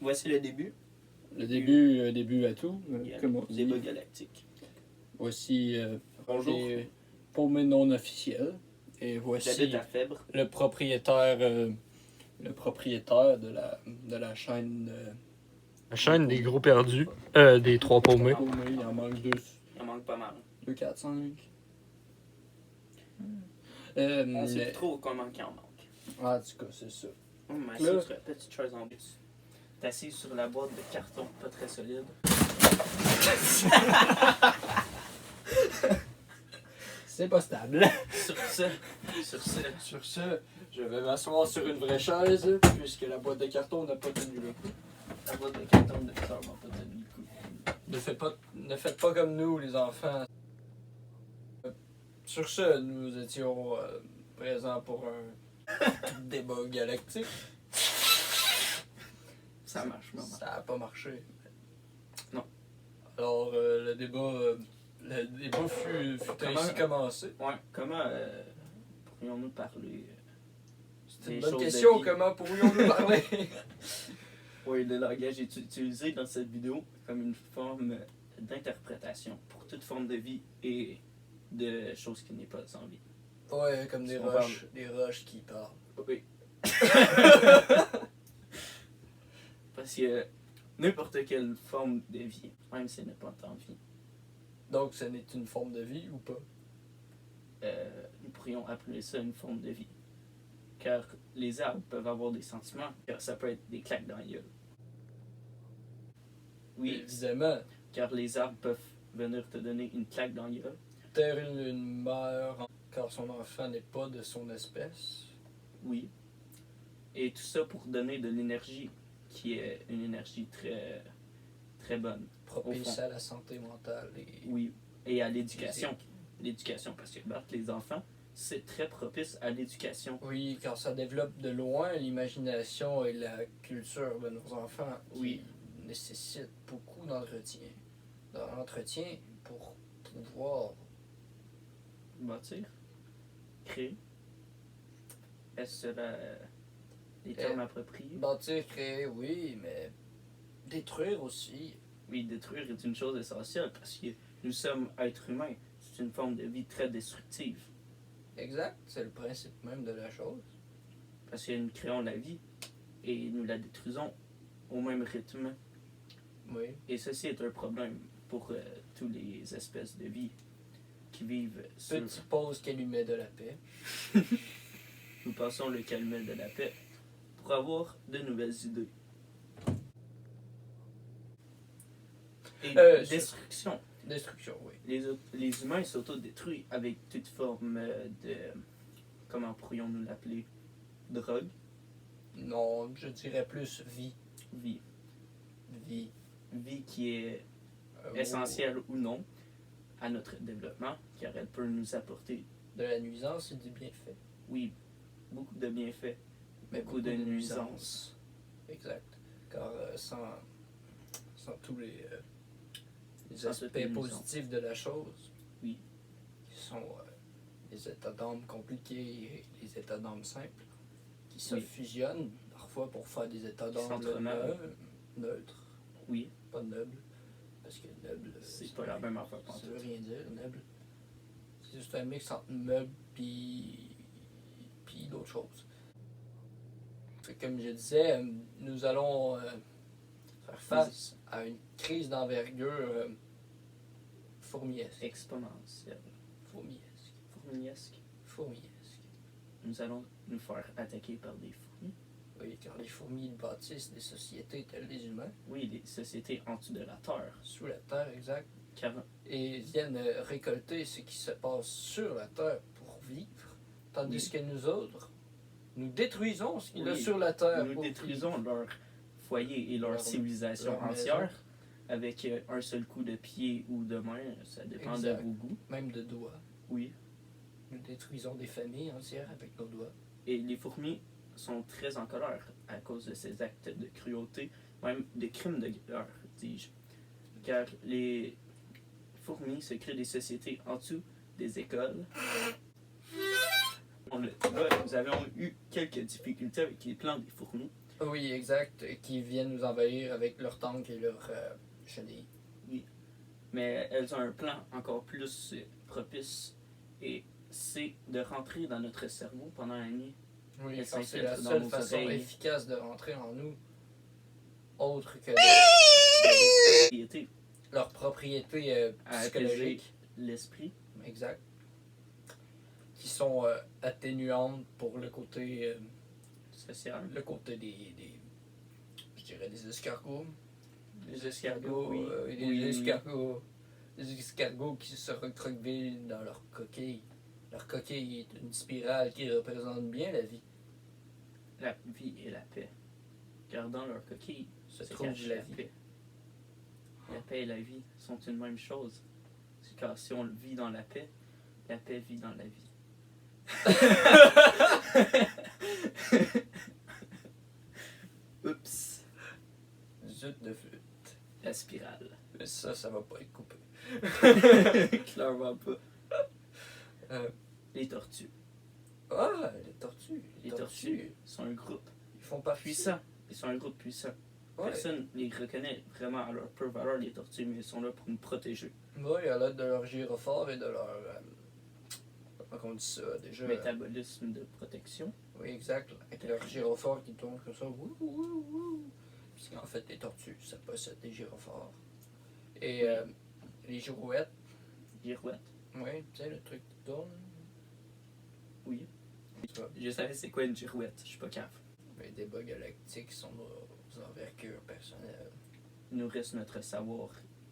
voici le début. Le début à tout, comme on dit. Débat galactique. Voici Bonjour. les paumés non officiels. Et voici J'habite à Fèbre. le propriétaire de la chaîne. La chaîne des gros perdus. Des trois paumés. Il en manque deux. Il en manque pas mal. 2, 4, 5. On sait plus trop comment il en manque. En tout cas, c'est ça. Mais assis sur la petite chaise en bus. T'es assis sur la boîte de carton, pas très solide. C'est pas stable. Sur ce, Je vais m'asseoir sur une vraie chaise, puisque la boîte de carton n'a pas tenu le coup. la boîte de carton de Victor m'a pas donné le coup. Ne faites pas comme nous, les enfants. Sur ce, nous étions présents pour un débat galactique. Ça marche, maman. Ça n'a pas marché. Non. Alors, le débat fut ainsi commencé. Ouais, comment pourrions-nous parler C'est des une bonne choses de question. vie? Comment pourrions-nous parler? Oui, le langage est utilisé dans cette vidéo comme une forme d'interprétation pour toute forme de vie et de choses qui n'est pas en vie. Ouais, comme des On roches qui parlent. Oui. Parce que n'importe quelle forme de vie, même si elle n'est pas en vie, Donc, ce n'est une forme de vie ou pas? nous pourrions appeler ça une forme de vie. Car les arbres peuvent avoir des sentiments, car ça peut être des claques dans la gueule. Oui, Évidemment. car les arbres peuvent venir te donner une claque dans la gueule. Terre une mère car son enfant n'est pas de son espèce. Oui. Et tout ça pour donner de l'énergie qui est une énergie très, très bonne. Propice à la santé mentale et Oui. Et à l'éducation. physique. L'éducation, parce que battre les enfants, c'est très propice à l'éducation. Oui, car ça développe de loin l'imagination et la culture de nos enfants qui Oui. nécessitent beaucoup d'entretien. D'entretien pour pouvoir... Bâtir, créer. Est-ce les termes appropriés? Bâtir, créer, oui, mais détruire aussi. Oui, détruire est une chose essentielle parce que nous sommes êtres humains. C'est une forme de vie très destructive. Exact, c'est le principe même de la chose. Parce que nous créons la vie et nous la détruisons au même rythme. Oui. Et ceci est un problème pour toutes les espèces de vie qui vivent sur... Petite pause calumet de la paix. Nous passons le calumet de la paix pour avoir de nouvelles idées. Et destruction. Destruction, oui. Les humains s'autodétruisent avec toute forme de... Comment pourrions-nous l'appeler? Drogue? Non, je dirais plus vie. Vie. Vie. Vie qui est Oh. essentielle ou non à notre développement, car elle peut nous apporter, De la nuisance et du bienfait. oui, beaucoup de bienfaits, Mais beaucoup de nuisances. Exact. Car sans tous les Sans toutes les aspects nuisances. positifs de la chose, Oui. qui sont les états d'âme compliqués et les états d'âme simples, qui se Oui. fusionnent parfois pour faire des états Qui d'âme s'entremêlent. neutres, Oui, pas nobles. Parce que noble, c'est pas la même affaire. ça veut rien dire, noble. C'est juste un mix entre meuble puis d'autres choses. Fait que comme je disais, nous allons faire face à une crise d'envergure fourmiesque. Exponentielle. Fourmiesque. Fourmiesque. Fourmiesque. Nous allons nous faire attaquer par des fourmis. Oui, car les fourmis bâtissent des sociétés telles les humains, Oui, des sociétés en dessous de la terre. sous la terre, exact, Car et viennent récolter ce qui se passe sur la terre pour vivre, tandis Oui. que nous autres, nous détruisons ce qu'il y a Oui, sur la terre. nous pour détruisons vivre. leur foyer et leur civilisation leur entière maison. avec un seul coup de pied ou de main, ça dépend Exact. de vos goûts. Même de doigts. Oui. Nous détruisons des familles entières avec nos doigts. Et les fourmis sont très en colère à cause de ces actes de cruauté, même de crimes de guerre, dis-je. Car les fourmis se créent des sociétés en dessous des écoles. Là, nous avons eu quelques difficultés avec les plans des fourmis, Oui, exact. Qui viennent nous envahir avec leurs tanks et leurs chenilles. Mais elles ont un plan encore plus propice et c'est de rentrer dans notre cerveau pendant la nuit. Oui, Elles car c'est s'infiltrent la dans seule nos façon oreilles. efficace de rentrer en nous, autre que Propriété leur propriété à apaiser psychologique. l'esprit. Exact. Qui sont atténuantes pour le côté Social. je dirais des escargots. Les escargots, oui. Des escargots qui se recroquevillent dans leur coquille. Leur coquille est une spirale qui représente bien la vie. La vie et la paix. Car dans leur coquille Se se trouve cache la la vie. paix. La paix et la vie sont une même chose. Car si on vit dans la paix vit dans la vie. Oups. Zut de flûte. La spirale. Mais ça va pas être coupé. Clairement pas. Euh, Les tortues. Ah, les tortues. Les tortues sont un groupe Ils font partie. puissant. Ils sont un groupe puissant. Ouais. Personne ne les reconnaît vraiment à leur pure valeur, les tortues, mais ils sont là pour nous protéger. Oui, à l'aide de leur gyrophare et de leur. Comment on dit ça déjà? Métabolisme de protection. Oui, exact. Avec leur gyrophare qui tourne comme ça. Wouh, wouh, wouh. Parce qu'en fait, les tortues, ça possède des gyrophares. Et les girouettes. Girouette. Oui, tu sais, le truc qui tourne. Oui. Ça. Je savais c'est quoi une girouette, je suis pas cave. Les débats galactiques sont nos envergures personnelles. Il nous reste notre savoir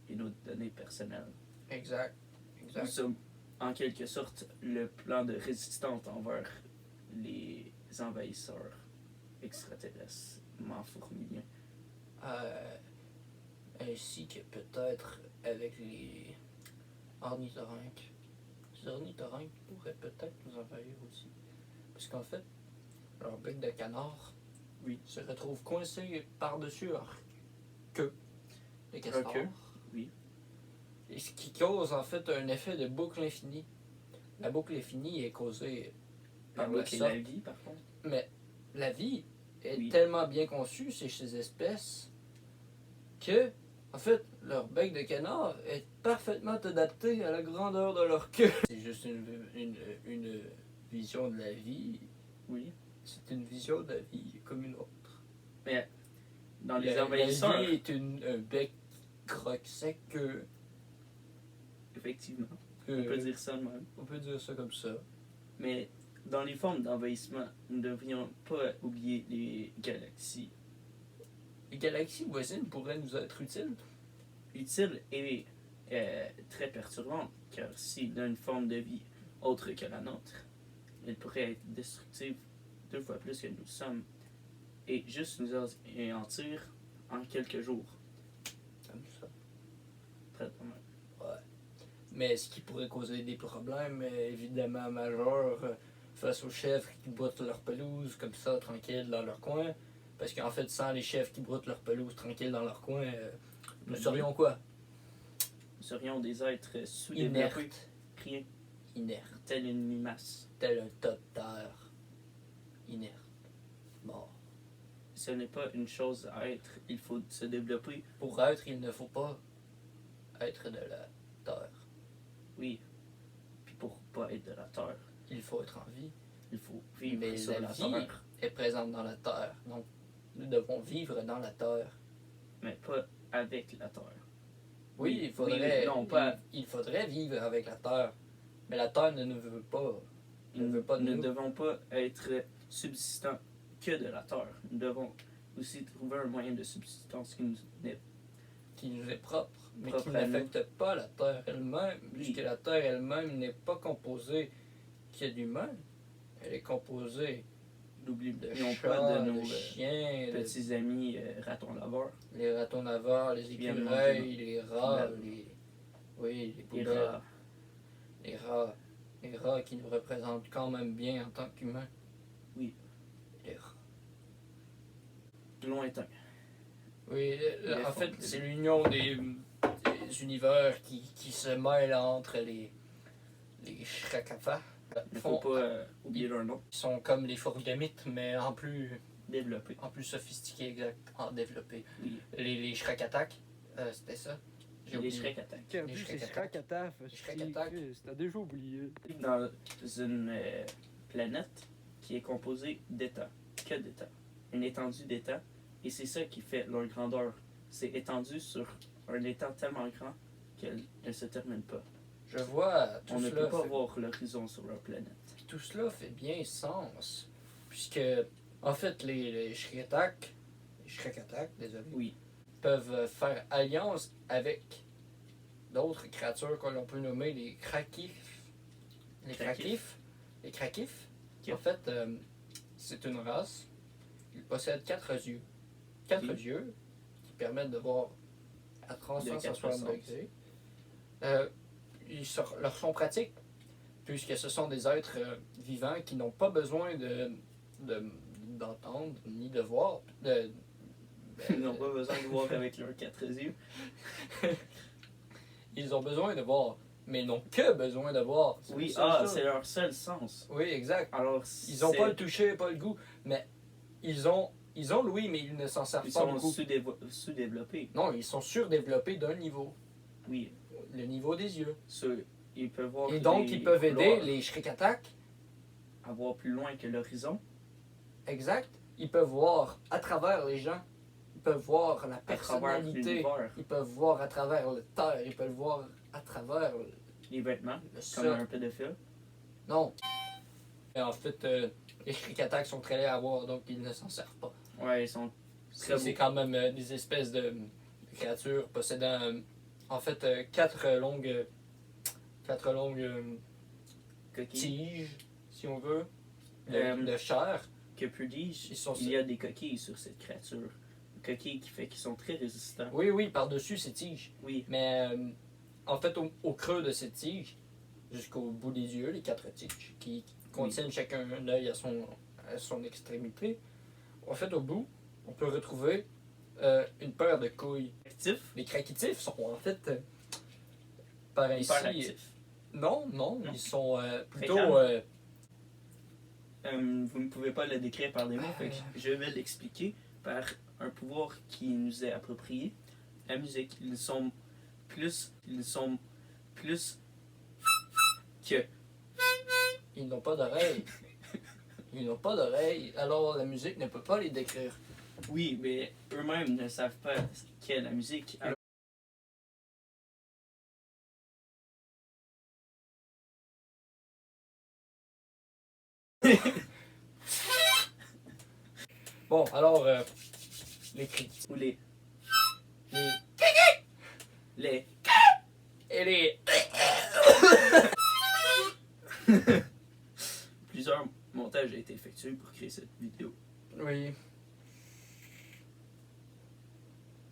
et nos données personnelles. Exact. Nous Exact. sommes en quelque sorte le plan de résistance envers les envahisseurs extraterrestres, fourmiliens. Ainsi que peut-être avec les ornithorynques. Les ornithorynques pourraient peut-être nous envahir aussi. Parce qu'en fait, leur bec de canard se retrouve coincé par-dessus leur queue de castor. queue, oui. Et ce qui cause en fait un effet de boucle infinie. La boucle infinie est causée par la sorte. La vie, par contre. Mais la vie est Oui. tellement bien conçue chez ces espèces que, en fait, leur bec de canard est parfaitement adapté à la grandeur de leur queue. C'est juste une vision de la vie. Oui. C'est une vision de la vie comme une autre. Mais dans les La envahisseurs, vie est un bec croque sec que. effectivement, on peut dire ça de même. On peut dire ça comme ça. Mais dans les formes d'envahissement, nous ne devrions pas oublier les galaxies. Les galaxies voisines pourraient nous être utiles. Utiles et très perturbantes, car s'il a une forme de vie autre que la nôtre, elle pourrait être destructive 2 fois plus que nous sommes et juste nous anéantir en quelques jours. Comme ça. Très pas mal. Ouais. Mais ce qui pourrait causer des problèmes, évidemment majeurs, face aux chèvres qui broutent leur pelouse comme ça, tranquille dans leur coin. Parce qu'en fait, sans les chèvres qui broutent leur pelouse tranquille dans leur coin, nous serions quoi? Nous serions des êtres sous-développés. Inertes. Rien. Inerte. Telle une limace. Tel un tas de terre. Inerte. Mort. Ce n'est pas une chose à être, il faut se développer. Pour être, il ne faut pas être de la terre. Oui. Puis pour pas être de la terre, Il faut être en vie. il faut vivre Mais sur la la vie terre. est présente dans la terre. Donc, nous devons vivre dans la terre. Mais pas avec la terre. Oui, il faudrait, oui, non, pas- il faudrait vivre avec la terre. Mais la terre ne nous veut pas. Nous Ne veut pas de ne nous. devons pas être subsistants que de la terre. Nous devons aussi trouver un moyen de subsistance qui nous est Qui nous est propre, mais Propre qui à nous. n'affecte pas la terre elle-même, Oui. puisque la terre elle-même n'est pas composée que d'humains. Elle est composée de N'oublions chats, pas de de nos chiens, de petits amis ratons laveurs, les ratons laveurs, les Qui viennent écureuils, manger les rats, poubelles. les les poubelles, rats. les rats qui nous représentent quand même bien en tant qu'humains. Oui. Les rats. Lointains. Oui, Les en fait, fonds. c'est l'union des univers qui se mêlent entre les Shrakafas. Il ne faut pas oublier leur nom. Ils sont comme les Forgamites, mais en plus développé. En plus sophistiqué, exact, en développé. Oui. Les Shrek Attack, c'était ça. J'ai Les oublié. Shrek Attack. En Les plus, Shrek c'est Attack. Shrek Attack. Shrek Attack. T'as déjà oublié. Dans une planète qui est composée d'états. Que d'états. Une étendue d'états. Et c'est ça qui fait leur grandeur. C'est étendu sur un étang tellement grand qu'elle ne se termine pas. Je vois tout On ne cela. peut pas fait- voir l'horizon sur leur planète. Tout cela fait bien sens. Puisque, en fait, les Shrek Attack, désolé, Oui. peuvent faire alliance avec d'autres créatures que l'on peut nommer les Krakif. Les Krakif. Krakif. Les Krakif. Ok. En fait, c'est une race. Ils possèdent 4 yeux. 4 Oui. yeux qui permettent de voir à De 360 400. degrés. Leur sont pratiques puisque ce sont des êtres vivants qui n'ont pas besoin d'entendre ni de voir. Ils n'ont pas besoin de voir avec leurs 4 yeux. Ils ont besoin de voir, mais ils n'ont que besoin de voir. Oui, C'est ça. c'est leur seul sens. Oui, exact. Alors, Ils n'ont pas le toucher, pas le goût, mais ils ont l'ouïe, mais ils ne s'en servent Ils pas sont beaucoup. sous-développés. Non, ils sont surdéveloppés d'un niveau, Oui. le niveau des yeux. Ils peuvent voir Et donc, les ils peuvent aider couloirs les Shrek Attack. à voir plus loin que l'horizon, Exact. Ils peuvent voir à travers les gens. Ils peuvent voir la à travers personnalité. l'univers, Ils peuvent voir à travers le terre. Ils peuvent voir à travers les vêtements, le comme sol. un pédophile. Non. Et en fait, les Shrek Attack sont très laids à voir, donc ils ne s'en servent pas. Ouais, ils sont très C'est beaux. quand même des espèces de créatures possédant en fait 4 longues Coquilles. tiges, si on veut, Euh, de chair. Que plus dis-je, Ils sont il y a des coquilles sur cette créature. Des coquilles qui fait qu'ils sont très résistants. Oui, oui, par-dessus ces tiges. Oui, Mais en fait, au creux de ces tiges, jusqu'au bout des yeux, les 4 tiges, qui contiennent chacun un œil à son extrémité, en fait, au bout, on peut retrouver une paire de couilles. actif, Les craquitifs sont en fait, par ainsi... hyper actif. Non, Non. ils sont plutôt... calmes. Vous ne pouvez pas le décrire par des mots, fait que je vais l'expliquer par un pouvoir qui nous est approprié. La musique, ils sont plus que ils n'ont pas d'oreilles. Ils n'ont pas d'oreilles, alors la musique ne peut pas les décrire. oui, mais eux-mêmes ne savent pas qu'est la musique. Alors, Bon, alors, les critiques. ou les Les... les Et les... plusieurs montages ont été effectués pour créer cette vidéo. Oui.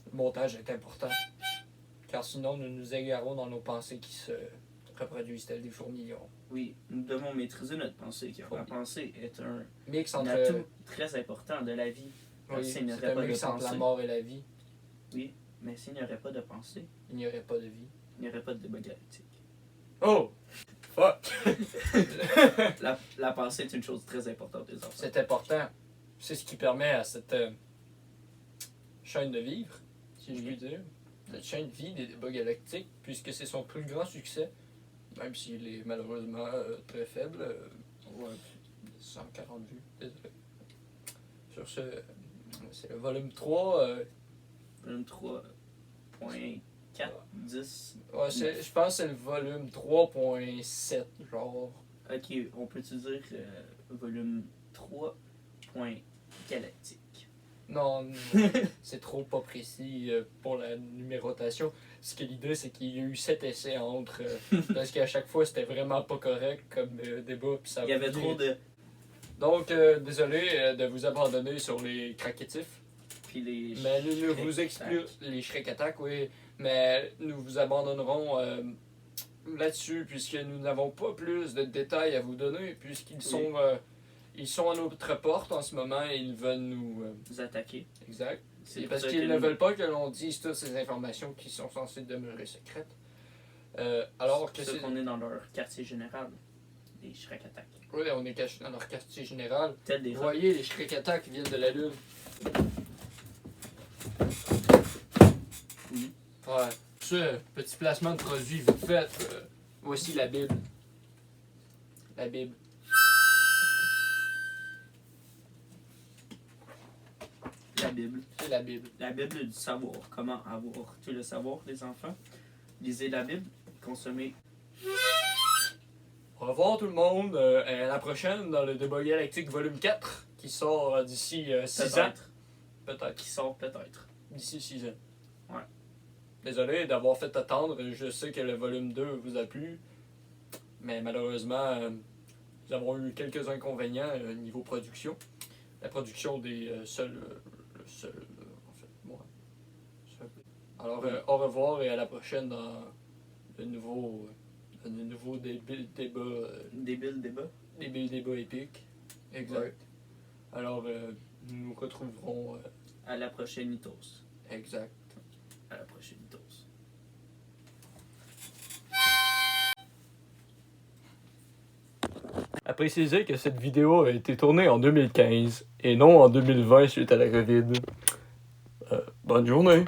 Le montage est important. Car sinon, nous nous égarons dans nos pensées qui se reproduisent telles des fourmilions. Oui, nous devons maîtriser notre pensée, car la pensée est un Mix entre... atout très important de la vie. oui, s'il n'y c'est aurait un pas de mix entre la pensée. mort et la vie. Mais s'il n'y aurait pas de pensée, Il n'y aurait pas de vie. il n'y aurait pas de débat galactique. Oh! Fuck! La pensée est une chose très importante des enfants. C'est important. C'est ce qui permet à cette chaîne de vivre, si je puis dire. Cette chaîne de vie des débats galactiques, puisque c'est son plus grand succès, même s'il est malheureusement très faible. Ouais, 140 vues, désolé. Sur ce, c'est le volume 3. Volume 3.410. Ouais, je pense que c'est le volume 3.7, genre. Ok, on peut-tu dire volume 3. Galactique. Non, c'est trop pas précis pour la numérotation. Ce que l'idée, c'est qu'il y a eu 7 essais entre. Parce qu'à chaque fois, c'était vraiment pas correct comme débat. Puis ça Il y avait voulait- trop de. Donc, désolé de vous abandonner sur les craquetifs. Puis les. Mais nous Shrek vous expliquons. Attack. Les Shrek Attack, oui. Mais nous vous abandonnerons là-dessus, puisque nous n'avons pas plus de détails à vous donner, puisqu'ils sont. Ils sont à notre porte en ce moment et ils veulent nous. Vous attaquer. Exact. C'est Et pour parce ça qu'ils que ne nous- veulent pas que l'on dise toutes ces informations qui sont censées demeurer secrètes. Alors que C'est c'est. qu'on est dans leur quartier général. des Shrek Attack. Oui, on est caché dans leur quartier général. Tel des Vous voyez, les Shrek Attack viennent de la Lune. Oui. Ouais. Ce petit placement de produit vite fait. Voici la Bible. La Bible. La Bible. C'est la Bible. La Bible du savoir. Comment avoir tout le savoir, les enfants. Lisez la Bible. Consommez. Au revoir tout le monde. À la prochaine dans le débat galactique volume 4 qui sort d'ici 6 ans. Peut-être. Qui sort peut-être. D'ici 6 ans. Ouais. Désolé d'avoir fait attendre. Je sais que le volume 2 vous a plu. Mais malheureusement, nous avons eu quelques inconvénients niveau production. La production des seuls. Le seul. En fait, moi. Seul. Alors, au revoir et à la prochaine dans le nouveau débat. Débile débat. Débat épique. Exact. Ouais. Alors, nous nous retrouverons. À la prochaine Mythos. Exact. À la prochaine Mythos. À préciser que cette vidéo a été tournée en 2015 et non en 2020 suite à la COVID. Bonne journée!